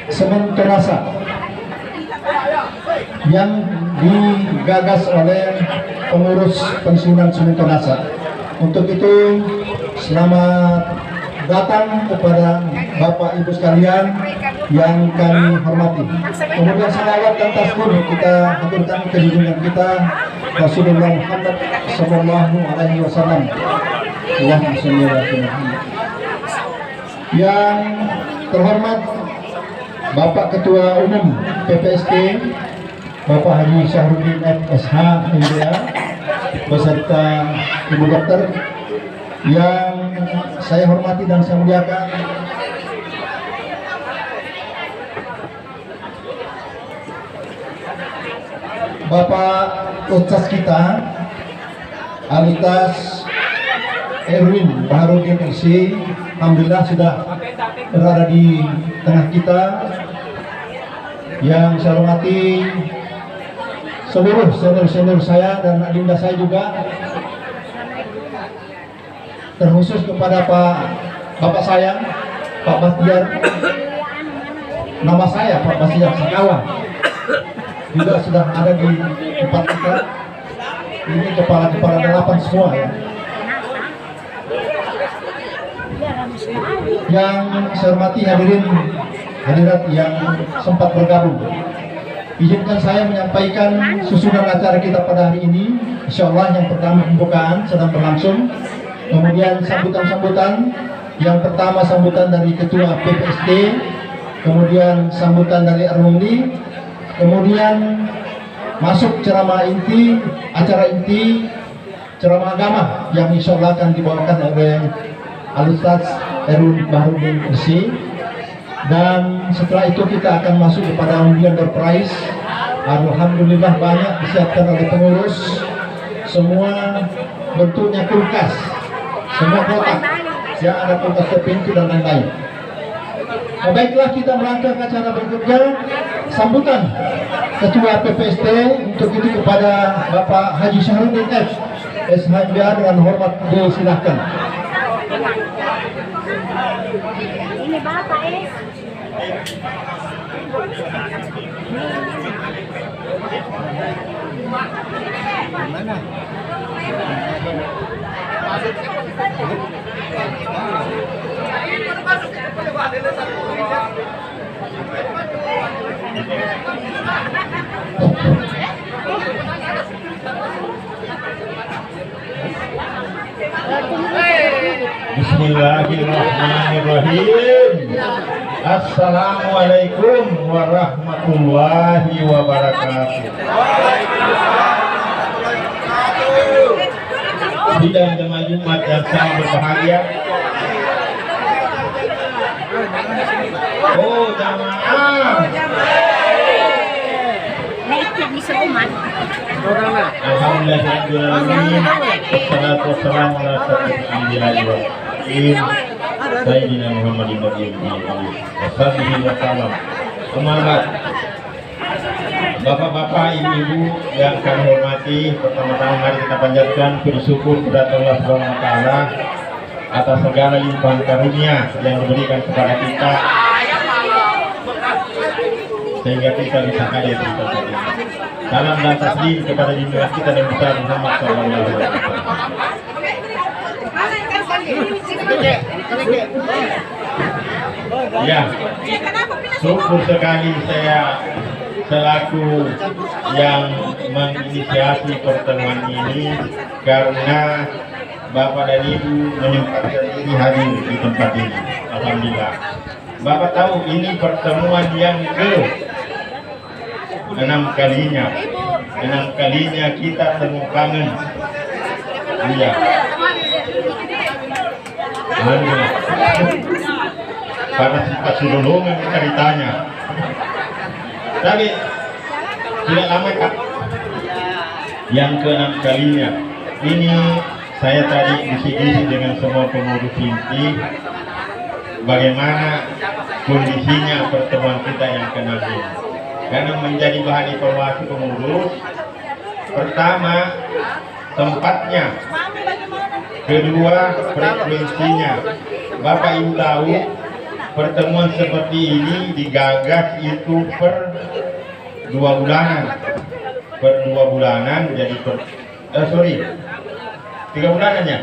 Semen Terasa yang digagas oleh pengurus pensiunan Semen Terasa. Untuk itu selamat datang kepada Bapak Ibu sekalian yang kami hormati. Kemudian salawat dan tasbih kita haturkan ke junjungan kita Rasulullah Muhammad sallallahu alaihi wasallam. Allahumma shalli ala Muhammad. Yang terhormat Bapak Ketua Umum PPST Bapak Haji Syahrudin FSH MBA beserta Ibu Dokter yang saya hormati dan saya muliakan, Bapak Ucas kita Alitas Erwin Baharudin MC, alhamdulillah sudah berada di tengah kita. Yang saya hormati seluruh senior-senior saya dan adinda saya juga, terkhusus kepada Bapak saya, Pak Bastiar, nama saya Pak Bastiar Sakawan, juga sudah ada di tempat kita. Ini kepala-kepala delapan semua ya. Yang saya hormati hadirat yang sempat bergabung, izinkan saya menyampaikan susunan acara kita pada hari ini. Insya Allah yang pertama pembukaan sedang berlangsung, kemudian sambutan-sambutan. Yang pertama sambutan dari Ketua PPST, kemudian sambutan dari Armumdi, kemudian masuk ceramah inti, acara inti, ceramah agama yang insya Allah akan dibawakan oleh Al-Ustaz Erwin Baharudin MC. Dan setelah itu kita akan masuk kepada undian door prize. Alhamdulillah banyak disiapkan oleh pengurus, semua bentuknya kulkas, semua kotak, ya ada kulkas terpintu dan lain-lain. Baiklah, kita melangkah ke acara berikutnya, sambutan Ketua PPST. Untuk itu kepada Bapak Haji Syahrudin SHMBA dengan hormat disilahkan. Ini Bapak Mana? Bismillahirrahmanirrahim. Assalamualaikum warahmatullahi wabarakatuh. Sidang jemaah Jumat yang sangat berbahagia. Oh jamaah. Alhamdulillah, wassalatu wassalamu ala Sayyidina Muhammadin Nabiyyina wasallam. Semangat Bapak-bapak, ibu-ibu yang kami hormati, pertama-tama mari kita panjatkan bersyukur kepada Allah Subhanahu wa taala atas segala limpahan karunia yang diberikan kepada kita sehingga kita bisa hadir di tempat ini. Salam dan taslim kepada junjungan kita dan besar Muhammad sallallahu alaihi wasallam. Ya, syukur sekali saya selaku yang menginisiasi pertemuan ini karena Bapak dan Ibu menyempatkan diri hadir di tempat ini. Alhamdulillah. Bapak tahu ini pertemuan yang ke-6 kalinya. 6 kalinya kita temu kangen. Iya. Alhamdulillah. Karena sifat sululungan kita ditanya. Tapi tidak lama Kak, yang ke-6 kalinya ini saya tadi diskusi dengan semua pengurus inti bagaimana kondisinya pertemuan kita yang ke-6 ini, karena menjadi bahan evaluasi pengurus. Pertama, tempatnya, kedua, frekuensinya. Bapak Ibu tahu pertemuan seperti ini digagas itu per 2 bulanan. Per 2 bulanan jadi per 3 bulanan ya?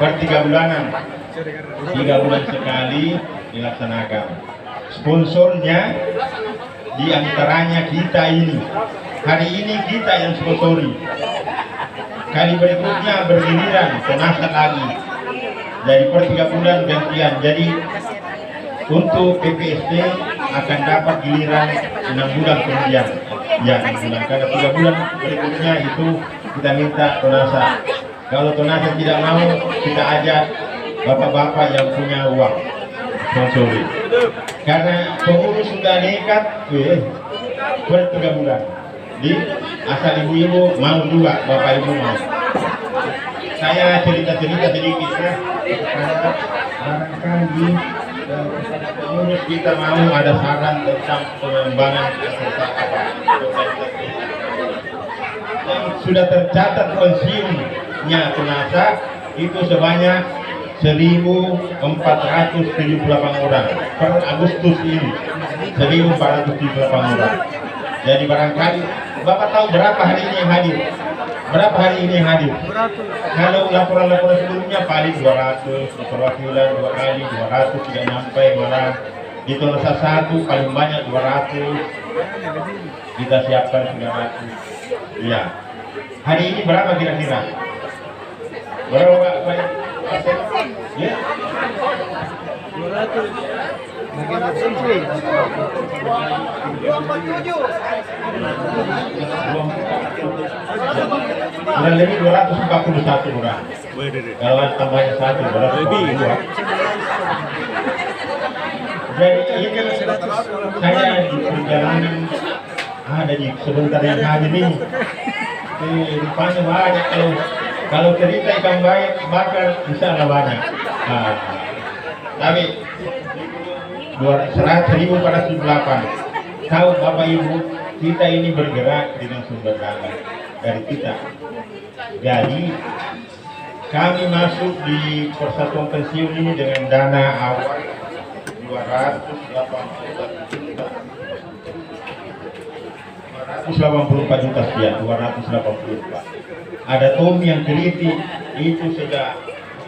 Per 3 bulanan. 3 bulan sekali dilaksanakan. Sponsornya diantaranya kita ini. Hari ini kita yang sponsori. Kali berikutnya bergiliran, Tonasa lagi. Jadi per 3 bulan gantian. Jadi untuk PPSD akan dapat giliran 6 bulan kemudian. Ya, 6 bulan. Karena 3 bulan berikutnya itu kita minta Tonasa. Kalau Tonasa tidak mau, kita ajak bapak-bapak yang punya uang sponsori. Karena pengurus sudah nekat, per 3 bulan. Di asal ibu-ibu mau juga, bapak ibu mau. Saya cerita-cerita sedikit ya. Barangkali pengurus kita mau ada saran tentang pengembangan yang sudah tercatat pensiunnya Tonasa itu sebanyak 1.478 orang per Agustus ini. 1.478 orang. Jadi barangkali Bapak tahu berapa hari ini yang hadir? Berapa hari ini yang hadir? Kalau laporan-laporan sebelumnya paling 200, perwakilan 2 kali 200 tidak sampai, malah di Tonasa 1 paling banyak 200. Kita siapkan 900. Iya. Hari ini berapa kira-kira? Berapa Pak? Ya. 200. Kurang lebih 241 orang. Kalau tambahnya 1 242. Jadi ini saya di perjalanan ada di sebentar yang hadir ini. Rupanya banyak kalau cerita ikan bakar bisa ada banyak. Nah, tapi 1.408. Tahu Bapak Ibu, kita ini bergerak dengan sumber dana dari kita. Jadi kami masuk di persatuan pensiun ini dengan dana awal 284 juta sekian, 284. Ada Tom yang kritik itu sudah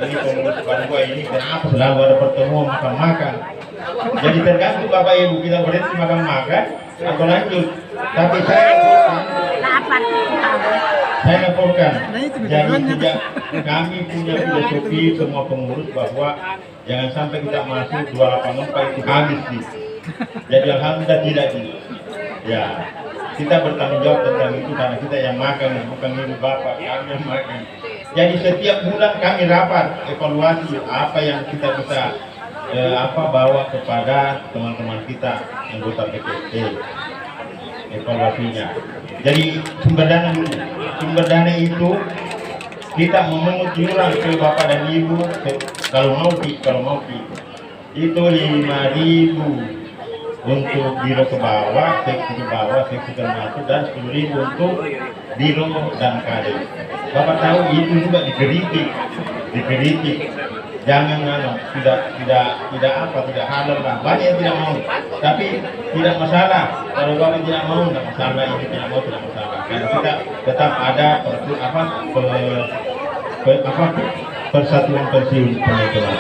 dari pengurus Bandua ini kenapa selalu ada pertemuan makan-makan. Jadi tergantung Bapak Ibu kita berhenti makan-makan atau lanjut. Tapi saya laporkan. Jadi tidak kami punya filosofi semua pengurus bahwa jangan sampai kita masuk 284 itu habis sih. Jadi alhamdulillah tidak sih. Ya, kita bertanggung jawab tentang itu karena kita yang makan, bukan ibu bapak, kami yang makan. Jadi setiap bulan kami rapat evaluasi apa yang kita bisa bawa kepada teman-teman kita anggota PPSD, evaluasinya. Jadi sumber dana itu kita memungut iuran ke bapak dan ibu kalau mau itu 5.000 untuk biro ke bawah, seksi ke bawah, seksi termasuk, dan 10.000 untuk biro dan kader. Bapak tahu itu juga dikritik. Jangan tidak halal lah. Banyak yang tidak mau, tapi tidak masalah. Kalau bapak tidak mau, tidak masalah. Ini tidak mau, tidak masalah. Karena kita tetap ada persatuan pensiun teman-teman.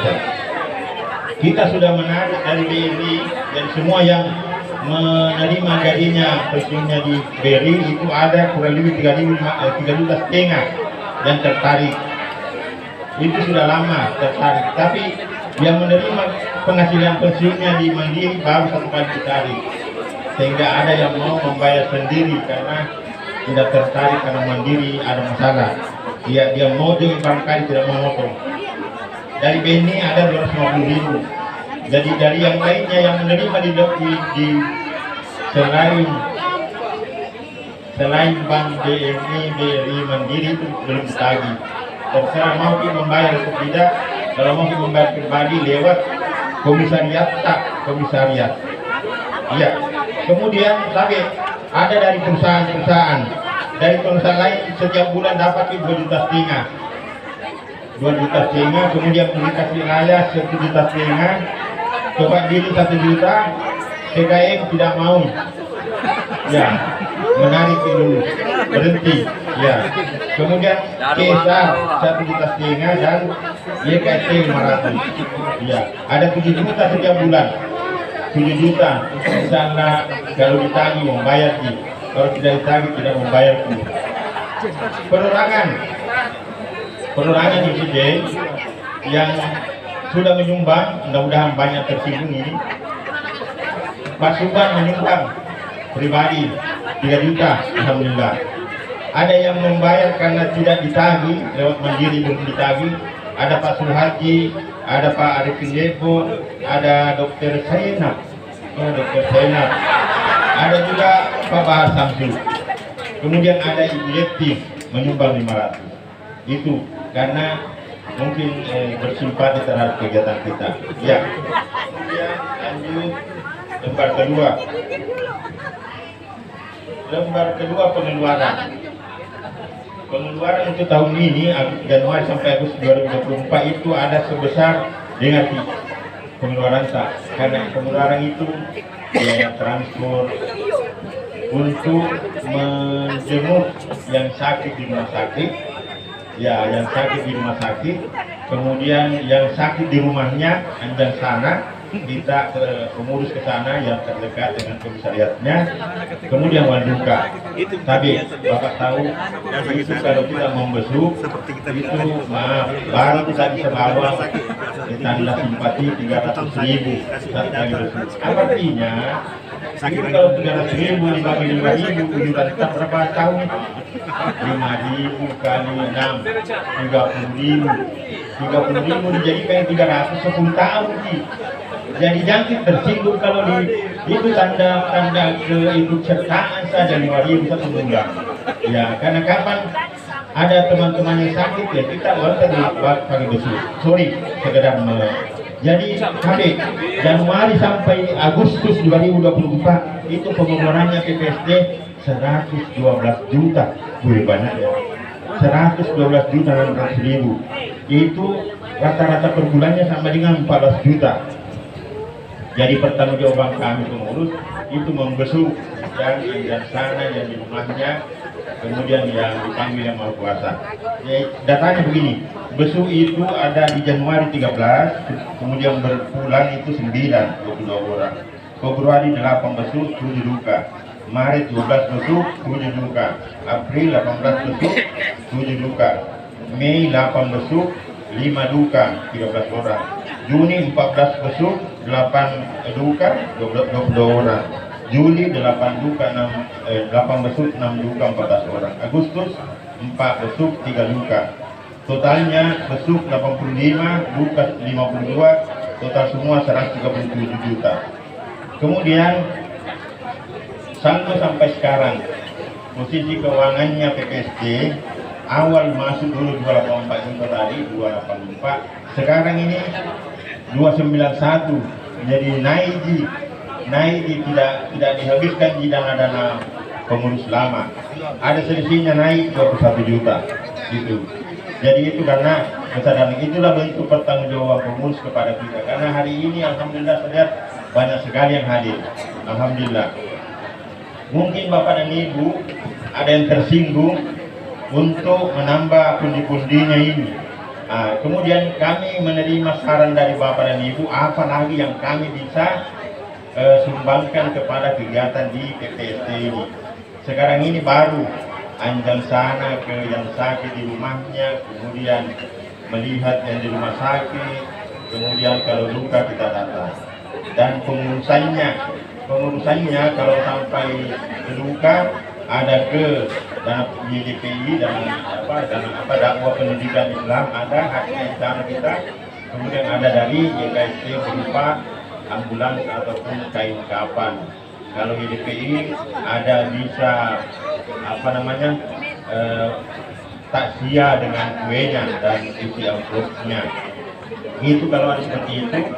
Kita sudah menarik dari BRI dan semua yang menerima gajinya pensiunnya di BRI itu ada kurang lebih 3,5 juta yang tertarik. Itu sudah lama tertarik, tapi yang menerima penghasilan pensiunnya di Mandiri baru 1 kali tertarik. Sehingga ada yang mau membayar sendiri karena tidak tertarik karena Mandiri ada masalah. Dia mau juga barangkali tidak mau motong. Dari BNI ada 250.000. Jadi dari yang lainnya yang menerima di selain Bank BNI, BRI, Mandiri itu belum ditagih. Terserah mau membayar atau tidak. Kalau mau membayar kembali lewat komisariat. Iya. Kemudian tapi ada dari perusahaan-perusahaan. Dari perusahaan lain setiap bulan dapat 2,5 juta. 2,5 juta, kemudian komunikasi raya 1,5 juta, coba diri 1 juta, PKM tidak mau, ya menarik dulu, berhenti, ya. Kemudian KSA 1,5 juta dan YKT 500, ya. Ada 7 juta setiap bulan, 7 juta. Misalnya kalau ditagih membayar sih, kalau tidak ditagih tidak membayar sih. Perorangan insiden yang sudah menyumbang, mudah-mudahan banyak tersinggung ini. Pak Subhan menyumbang pribadi 3 juta, alhamdulillah. Ada yang membayar karena tidak ditagih, lewat mandiri belum ditagih. Ada Pak Suharji, ada Pak Arifin Depo, ada Dr. Sayenap, ada juga Pak Bahar Samsul. Kemudian ada Ibu Yeti menyumbang 500. Itu karena mungkin bersimpati terhadap kegiatan kita. Ya. Kemudian lanjut lembar kedua. Lembar kedua pengeluaran. Pengeluaran untuk tahun ini Januari sampai Agustus 2024 itu ada sebesar dengan pengeluaran tak, karena pengeluaran itu biaya transport untuk menjenguk yang sakit di rumah sakit, ya, yang sakit di rumah sakit, kemudian yang sakit di rumahnya dan sana kita mengurus ke sana yang terdekat dengan komisariatnya, kemudian wanduka. Tapi Bapak tahu itu kalau kita membesuk itu maaf baru kita bisa bawa tanda simpati 300.000 saat kali besuk. Artinya itu kalau 300.000 dibagi 5.000 iuran kita berapa tahun? 5.000 kali 6 30.000 dijadikan 310 tahun sih. Jadi jangan tersinggung kalau itu tanda keikut sertaan saja 5.000 satu bulan. Ya, karena kapan ada teman-teman yang sakit ya kita warga pakai besuk. Sorry, sekedar jadi kami Januari sampai Agustus 2024 itu pengeluarannya PPSD 112 juta, lebih banyak ya. 112 juta dan 100.000 itu rata-rata per bulannya sama dengan 14 juta. Jadi pertanggungjawaban kami pengurus itu membesuk yang sana yang di rumahnya, kemudian yang dipanggil yang mau puasa. Ya, datanya begini, besuk itu ada di Januari 13, kemudian berpulang itu 22 orang. Februari 8 besuk, 7 duka. Maret 12 besuk, 7 duka. April 18 besuk, 7 duka. Mei 8 besuk, 5 duka, 13 orang. Juni 14 besuk, 8 duka, 22 orang. Juli 8 duka, 8 besuk, 6 duka, 14 orang. Agustus 4 besuk, 3 duka. Totalnya besuk 85, duka 52, total semua 137 juta. Kemudian saldo sampai sekarang, posisi keuangannya PPSD awal masuk dulu 284 juta tadi, 284. Sekarang ini 291, jadi naik tidak dihabiskan di dana-dana pengurus lama. Ada selisihnya naik 21 juta itu. Jadi itu karena kesadaran itulah bentuk pertanggungjawaban pengurus kepada kita. Karena hari ini alhamdulillah saya lihat banyak sekali yang hadir. Alhamdulillah. Mungkin Bapak dan Ibu ada yang tersinggung untuk menambah pundi-pundinya ini. Kemudian kami menerima saran dari Bapak dan Ibu apa lagi yang kami bisa sumbangkan kepada kegiatan di PPSD ini. Sekarang ini baru anjang sana ke yang sakit di rumahnya, kemudian melihat yang di rumah sakit, kemudian kalau luka kita datang. Dan pengurusannya kalau sampai luka ada ke dana YDPI dan dakwah pendidikan Islam, ada haknya di sana kita, kemudian ada dari YKST berupa ambulans ataupun kain kapan. Kalau YDPI ada bisa takziah dengan kuenya dan isi amplopnya. Itu kalau ada seperti itu.